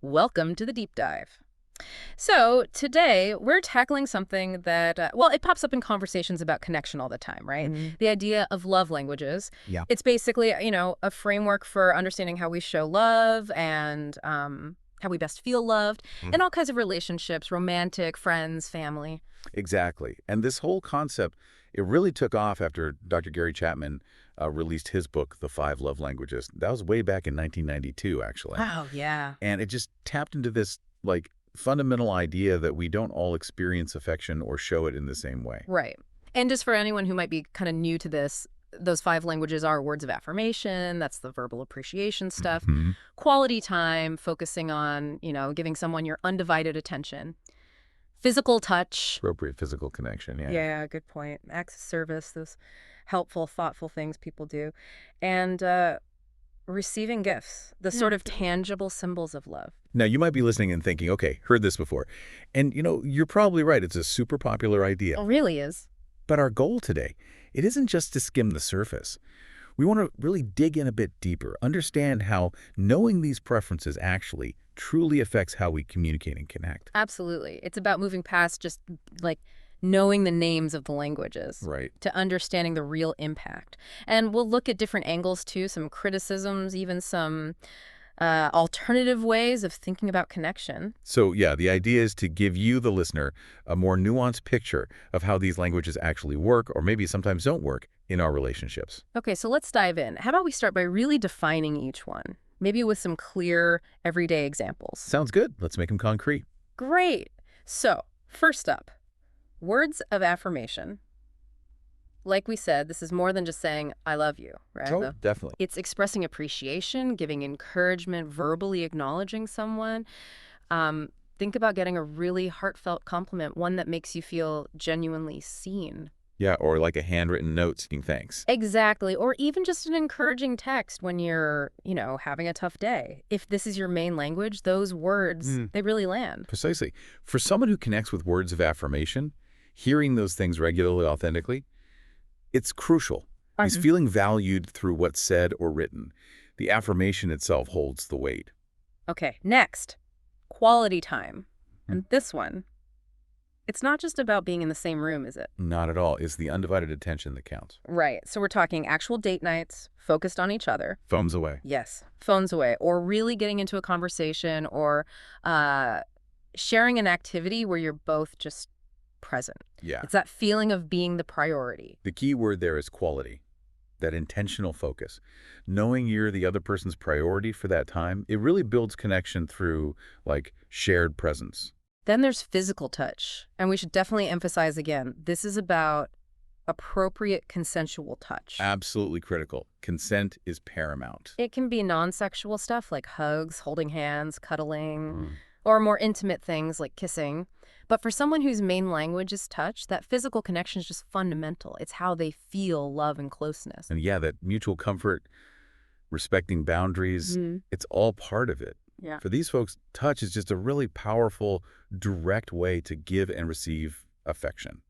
Welcome to the deep dive. So, today we're tackling something that, it pops up in conversations about connection all the time, right? Mhm. The idea of love languages. Yeah. It's basically, a framework for understanding how we show love and how we best feel loved Mm. in all kinds of relationships, romantic, friends, family. Exactly. And this whole concept, it really took off after Dr. Gary Chapman released his book, The Five Love Languages. That was way back in 1992, actually. Oh, yeah. And it just tapped into this, like, fundamental idea that we don't all experience affection or show it in the same way. Right. And just for anyone who might be kind of new to this, those five languages are words of affirmation, that's the verbal appreciation stuff, Mhm. quality time, focusing on, giving someone your undivided attention, physical touch. Appropriate physical connection, yeah. Yeah, good point. Acts of service, those helpful, thoughtful things people do. And receiving gifts, the Yeah. sort of tangible symbols of love. Now, you might be listening and thinking, okay, heard this before. And, you're probably right. It's a super popular idea. It really is. But our goal today, it isn't just to skim the surface. We want to really dig in a bit deeper, understand how knowing these preferences actually truly affects how we communicate and connect. Absolutely. It's about moving past just like knowing the names of the languages Right. to understanding the real impact. And we'll look at different angles too, some criticisms, even some alternative ways of thinking about connection. So, yeah, the idea is to give you, the listener, a more nuanced picture of how these languages actually work, or maybe sometimes don't work, in our relationships. Okay, so let's dive in. How about we start by really defining each one? Maybe with some clear, everyday examples. Sounds good. Let's make them concrete. Great. So, first up, words of affirmation. Like we said, this is more than just saying, I love you, right? Oh, definitely. It's expressing appreciation, giving encouragement, verbally acknowledging someone. Um, think about getting a really heartfelt compliment, one that makes you feel genuinely seen. Yeah, or like a handwritten note saying thanks. Exactly. Or even just an encouraging text when you're, having a tough day. If this is your main language, those words, Mm, they really land. precisely. For someone who connects with words of affirmation, hearing those things regularly, authentically, it's crucial. He's Mhm. feeling valued through what's said or written. The affirmation itself holds the weight. Okay, next, quality time. Hmm. And this one, it's not just about being in the same room, is it? Not at all. It's the undivided attention that counts. Right. So we're talking actual date nights, focused on each other. Phones away. Yes. Phones away. Or really getting into a conversation or uh, sharing an activity where you're both just present. Yeah. It's that feeling of being the priority. The key word there is quality, that intentional focus. Knowing you're the other person's priority for that time, it really builds connection through, like, shared presence. Then there's physical touch. And we should definitely emphasize again, this is about appropriate consensual touch. Absolutely critical. Consent is paramount. It can be non-sexual stuff like hugs, holding hands, cuddling, Mm. or more intimate things like kissing. But for someone whose main language is touch, that physical connection is just fundamental. It's how they feel love and closeness. And yeah, that mutual comfort, respecting boundaries, Mhm. it's all part of it. Yeah. For these folks, touch is just a really powerful, direct way to give and receive affection.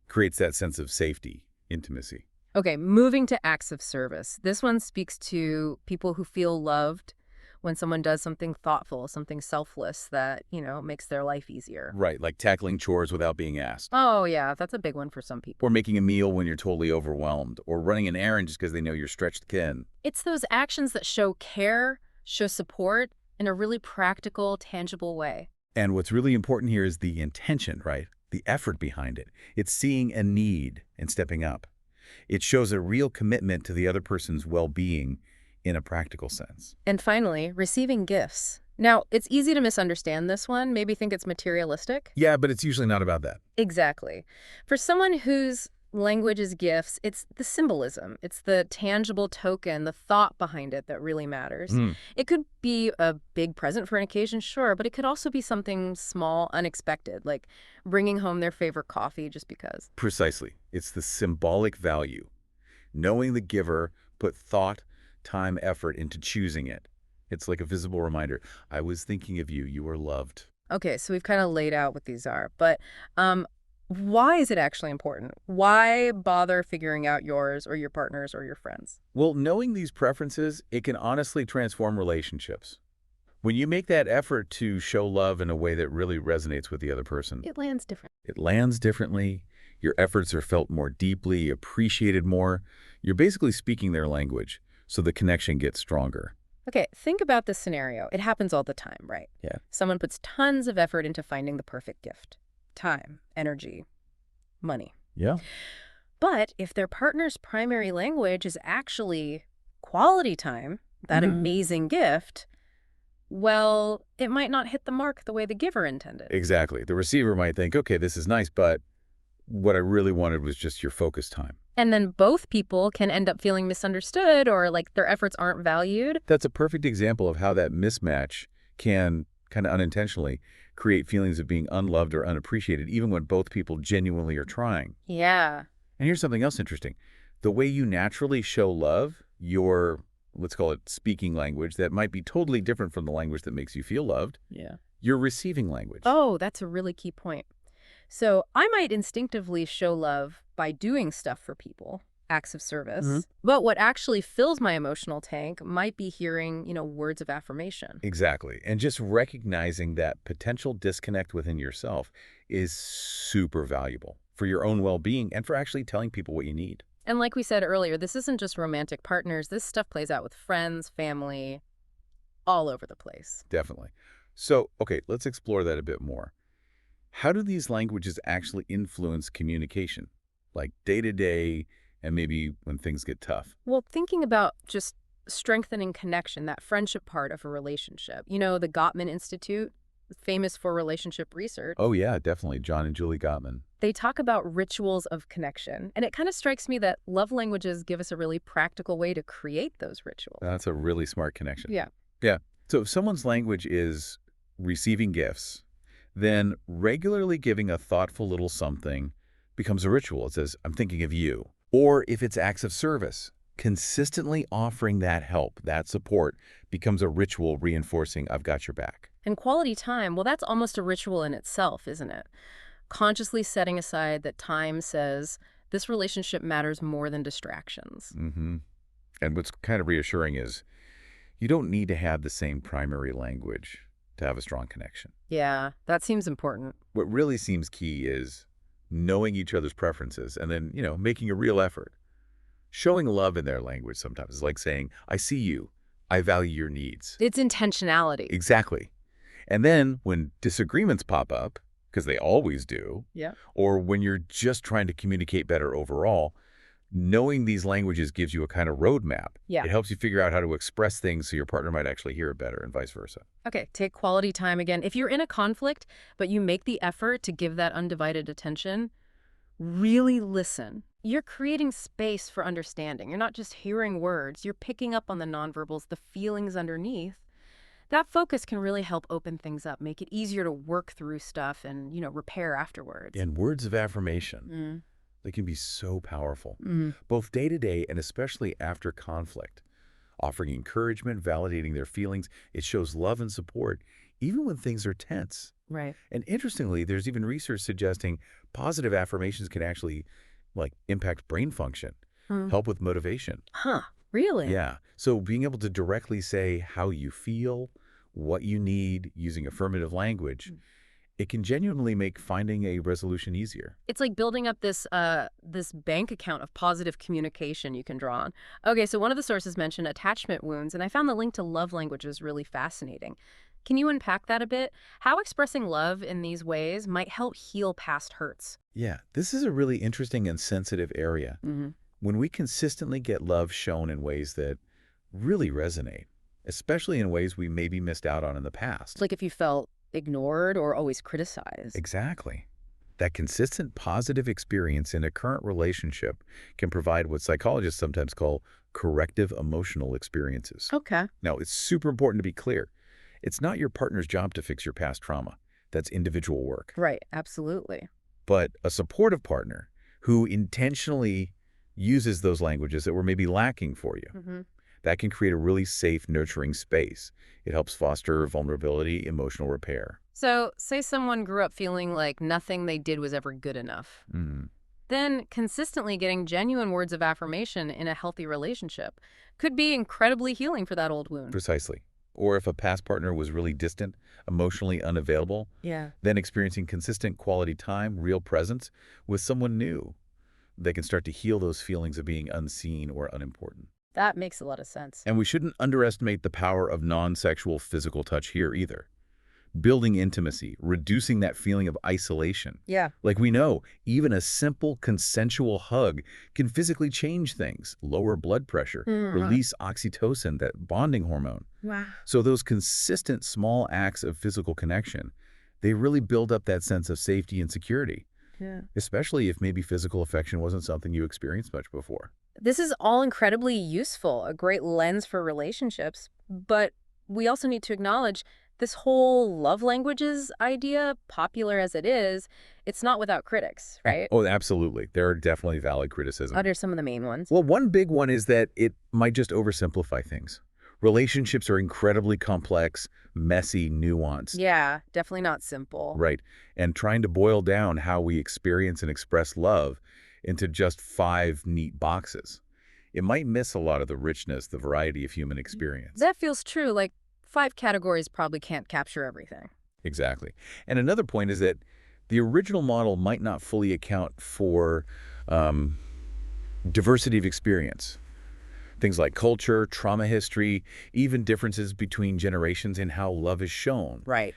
Creates that sense of safety, intimacy. Okay, moving to acts of service. This one speaks to people who feel loved when someone does something thoughtful, something selfless that, makes their life easier. Right, like tackling chores without being asked. Oh, yeah, that's a big one for some people. Or making a meal when you're totally overwhelmed. Or running an errand just because they know you're stretched thin. It's those actions that show care, show support in a really practical, tangible way. And what's really important here is the intention, right? The effort behind it. It's seeing a need and stepping up. It shows a real commitment to the other person's well-being in a practical sense. And finally, receiving gifts. Now, it's easy to misunderstand this one, maybe think it's materialistic. Yeah, but it's usually not about that. Exactly. For someone whose language is gifts, it's the symbolism, it's the tangible token, the thought behind it that really matters. Hmm. It could be a big present for an occasion, sure, but it could also be something small, unexpected, like bringing home their favorite coffee just because. Precisely. It's the symbolic value. Knowing the giver put thought, time, effort into choosing it. It's like a visible reminder. I was thinking of you. You were loved. Okay, so we've kind of laid out what these are, but why is it actually important? Why bother figuring out yours or your partner's or your friends? Well, knowing these preferences, it can honestly transform relationships. When you make that effort to show love in a way that really resonates with the other person, It lands different. it lands differently, your efforts are felt more deeply, appreciated more. You're basically speaking their language, so the connection gets stronger. Okay, think about this scenario. It happens all the time, right? Yeah. Someone puts tons of effort into finding the perfect gift. Time, energy, money. Yeah. But if their partner's primary language is actually quality time, that amazing gift, well, it might not hit the mark the way the giver intended. Exactly. The receiver might think, okay, this is nice, but what I really wanted was just your focus time. And then both people can end up feeling misunderstood or like their efforts aren't valued. That's a perfect example of how that mismatch can kind of unintentionally create feelings of being unloved or unappreciated, even when both people genuinely are trying. Yeah. And here's something else interesting. The way you naturally show love, your, let's call it speaking language, that might be totally different from the language that makes you feel loved, Yeah. your receiving language. Oh, that's a really key point. So I might instinctively show love by doing stuff for people, acts of service. But what actually fills my emotional tank might be hearing, words of affirmation. Exactly. And just recognizing that potential disconnect within yourself is super valuable for your own well-being and for actually telling people what you need. And like we said earlier, this isn't just romantic partners. This stuff plays out with friends, family, all over the place. Definitely. So, okay, let's explore that a bit more. How do these languages actually influence communication, like day-to-day and maybe when things get tough? Well, thinking about just strengthening connection, that friendship part of a relationship. The Gottman Institute, famous for relationship research. Oh, yeah, definitely. John and Julie Gottman. They talk about rituals of connection. And it kind of strikes me that love languages give us a really practical way to create those rituals. That's a really smart connection. Yeah. Yeah. So if someone's language is receiving gifts, then regularly giving a thoughtful little something becomes a ritual. It says, I'm thinking of you. Or if it's acts of service, consistently offering that help, that support, becomes a ritual reinforcing, I've got your back. And quality time, well, that's almost a ritual in itself, isn't it? Consciously setting aside that time says, this relationship matters more than distractions. Mm-hmm. And what's kind of reassuring is you don't need to have the same primary language to have a strong connection. Yeah, that seems important. What really seems key is knowing each other's preferences and then, making a real effort. Showing love in their language sometimes is like saying, I see you. I value your needs. It's intentionality. Exactly. And then when disagreements pop up, because they always do, Yeah. or when you're just trying to communicate better overall, knowing these languages gives you a kind of roadmap. Yeah. It helps you figure out how to express things so your partner might actually hear it better and vice versa. Okay, take quality time again. If you're in a conflict, but you make the effort to give that undivided attention, really listen. You're creating space for understanding. You're not just hearing words. You're picking up on the nonverbals, the feelings underneath. That focus can really help open things up, make it easier to work through stuff and, repair afterwards. And words of affirmation, they can be so powerful, Mm. both day to day and especially after conflict. Offering encouragement, validating their feelings, it shows love and support, even when things are tense. Right. And interestingly, there's even research suggesting positive affirmations can actually, impact brain function, help with motivation. Huh. Really? Yeah. So being able to directly say how you feel, what you need, using affirmative language, it can genuinely make finding a resolution easier. It's like building up this bank account of positive communication you can draw on. Okay, so one of the sources mentioned attachment wounds, and I found the link to love languages really fascinating. Can you unpack that a bit? How expressing love in these ways might help heal past hurts? Yeah, this is a really interesting and sensitive area. When we consistently get love shown in ways that really resonate, especially in ways we maybe missed out on in the past. Like if you felt ignored or always criticized. Exactly. That consistent positive experience in a current relationship can provide what psychologists sometimes call corrective emotional experiences. Okay. Now, it's super important to be clear. It's not your partner's job to fix your past trauma. That's individual work. Right, absolutely. But a supportive partner who intentionally uses those languages that were maybe lacking for you, that can create a really safe, nurturing space. It helps foster vulnerability, emotional repair. So, say someone grew up feeling like nothing they did was ever good enough. Then consistently getting genuine words of affirmation in a healthy relationship could be incredibly healing for that old wound. Precisely. Or if a past partner was really distant, emotionally unavailable, Yeah. then experiencing consistent quality time, real presence with someone new. They can start to heal those feelings of being unseen or unimportant. That makes a lot of sense. And we shouldn't underestimate the power of non-sexual physical touch here either. Building intimacy, reducing that feeling of isolation. Yeah. Like we know, even a simple consensual hug can physically change things, lower blood pressure, release oxytocin, that bonding hormone. Wow. So those consistent small acts of physical connection, they really build up that sense of safety and security, Yeah. especially if maybe physical affection wasn't something you experienced much before. This is all incredibly useful, a great lens for relationships. But we also need to acknowledge this whole love languages idea, popular as it is, it's not without critics, right? Oh, absolutely. There are definitely valid criticisms. What are some of the main ones? Well, one big one is that it might just oversimplify things. Relationships are incredibly complex, messy, nuanced. Yeah, definitely not simple. Right. And trying to boil down how we experience and express love into just 5 neat boxes, it might miss a lot of the richness, the variety of human experience. That feels true. Like 5 categories probably can't capture everything. Exactly. And another point is that the original model might not fully account for diversity of experience. Things like culture, trauma history, even differences between generations in how love is shown. Right.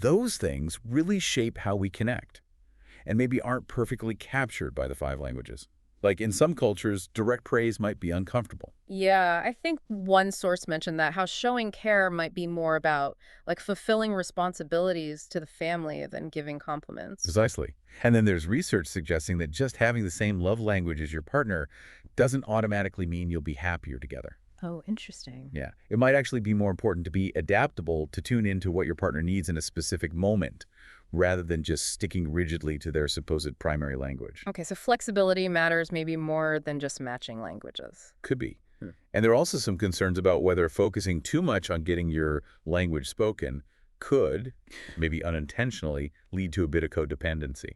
Those things really shape how we connect and maybe aren't perfectly captured by the 5 languages. Like in some cultures, direct praise might be uncomfortable. Yeah, I think one source mentioned that how showing care might be more about like fulfilling responsibilities to the family than giving compliments. Precisely. And then there's research suggesting that just having the same love language as your partner doesn't automatically mean you'll be happier together. Oh, interesting. Yeah. It might actually be more important to be adaptable, to tune into what your partner needs in a specific moment, rather than just sticking rigidly to their supposed primary language. Okay, so flexibility matters maybe more than just matching languages. Could be. And there are also some concerns about whether focusing too much on getting your language spoken could, maybe unintentionally, lead to a bit of codependency.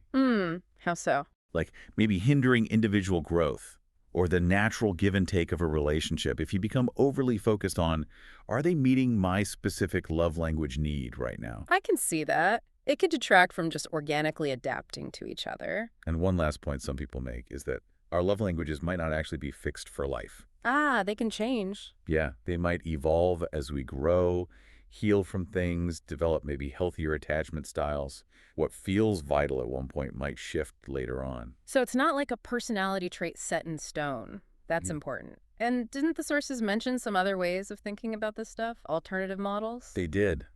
How so? Like maybe hindering individual growth or the natural give and take of a relationship if you become overly focused on, are they meeting my specific love language need right now? I can see that. It could detract from just organically adapting to each other. And one last point some people make is that our love languages might not actually be fixed for life. Ah, they can change. Yeah, they might evolve as we grow, heal from things, develop maybe healthier attachment styles. What feels vital at one point might shift later on. So it's not like a personality trait set in stone. That's important. And didn't the sources mention some other ways of thinking about this stuff? Alternative models? They did.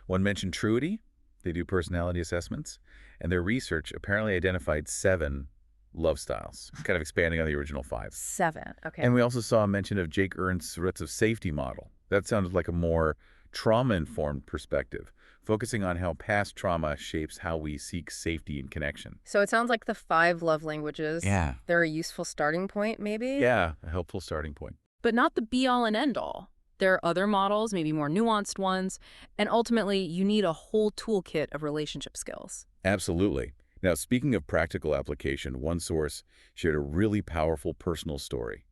One mentioned Truity. They do personality assessments. And their research apparently identified 7 love styles, kind of expanding on the original 5. 7. Okay. And we also saw a mention of Jake Ernst's Roots of Safety model. That sounded like a more trauma-informed perspective, focusing on how past trauma shapes how we seek safety and connection. So it sounds like the 5 love languages. Yeah. They're a useful starting point, maybe? Yeah, a helpful starting point. But not the be-all and end-all. There are other models, maybe more nuanced ones, and ultimately you need a whole toolkit of relationship skills. Absolutely. Now, speaking of practical application, one source shared a really powerful personal story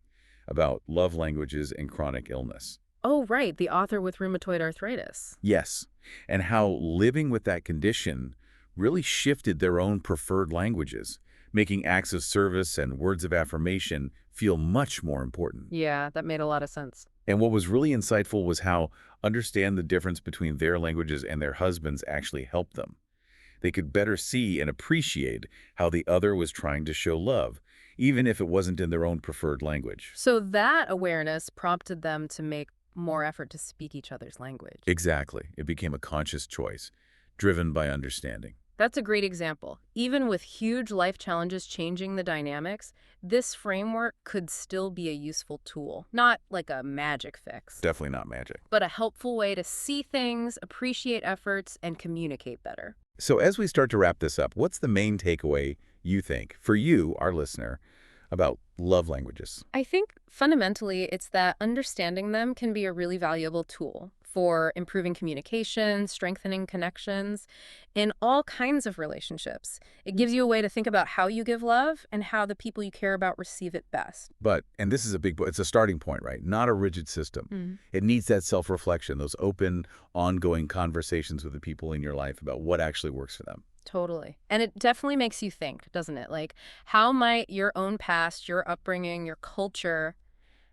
about love languages and chronic illness. Oh, right, the author with rheumatoid arthritis. Yes, and how living with that condition really shifted their own preferred languages, making acts of service and words of affirmation feel much more important. Yeah, that made a lot of sense. And what was really insightful was how understand the difference between their languages and their husbands actually helped them. They could better see and appreciate how the other was trying to show love, even if it wasn't in their own preferred language. So that awareness prompted them to make more effort to speak each other's language. Exactly. It became a conscious choice, driven by understanding. That's a great example. Even with huge life challenges changing the dynamics, this framework could still be a useful tool. Not like a magic fix, Definitely not magic. but a helpful way to see things, appreciate efforts, and communicate better. So as we start to wrap this up, what's the main takeaway you think, for you, our listener, about love languages? I think fundamentally it's that understanding them can be a really valuable tool for improving communication, strengthening connections in all kinds of relationships. It gives you a way to think about how you give love and how the people you care about receive it best. But, and this is a big, it's a starting point, right? Not a rigid system. Mm. It needs that self-reflection, those open, ongoing conversations with the people in your life about what actually works for them. Totally. And it definitely makes you think, doesn't it? Like, how might your own past, your upbringing, your culture,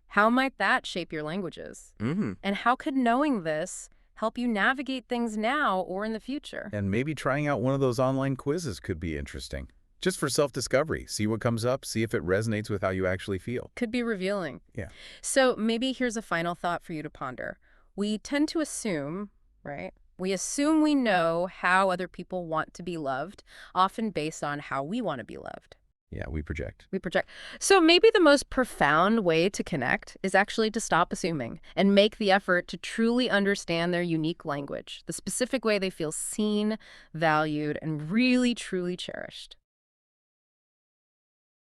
how might that shape your languages? Mm-hmm. And how could knowing this help you navigate things now or in the future? And maybe trying out one of those online quizzes could be interesting. Just for self-discovery. See what comes up, see if it resonates with how you actually feel. Could be revealing. Yeah. So maybe here's a final thought for you to ponder. We tend to assume, right? We assume we know how other people want to be loved, often based on how we want to be loved. Yeah, we project. We project. So maybe the most profound way to connect is actually to stop assuming and make the effort to truly understand their unique language, the specific way they feel seen, valued, and really, truly cherished.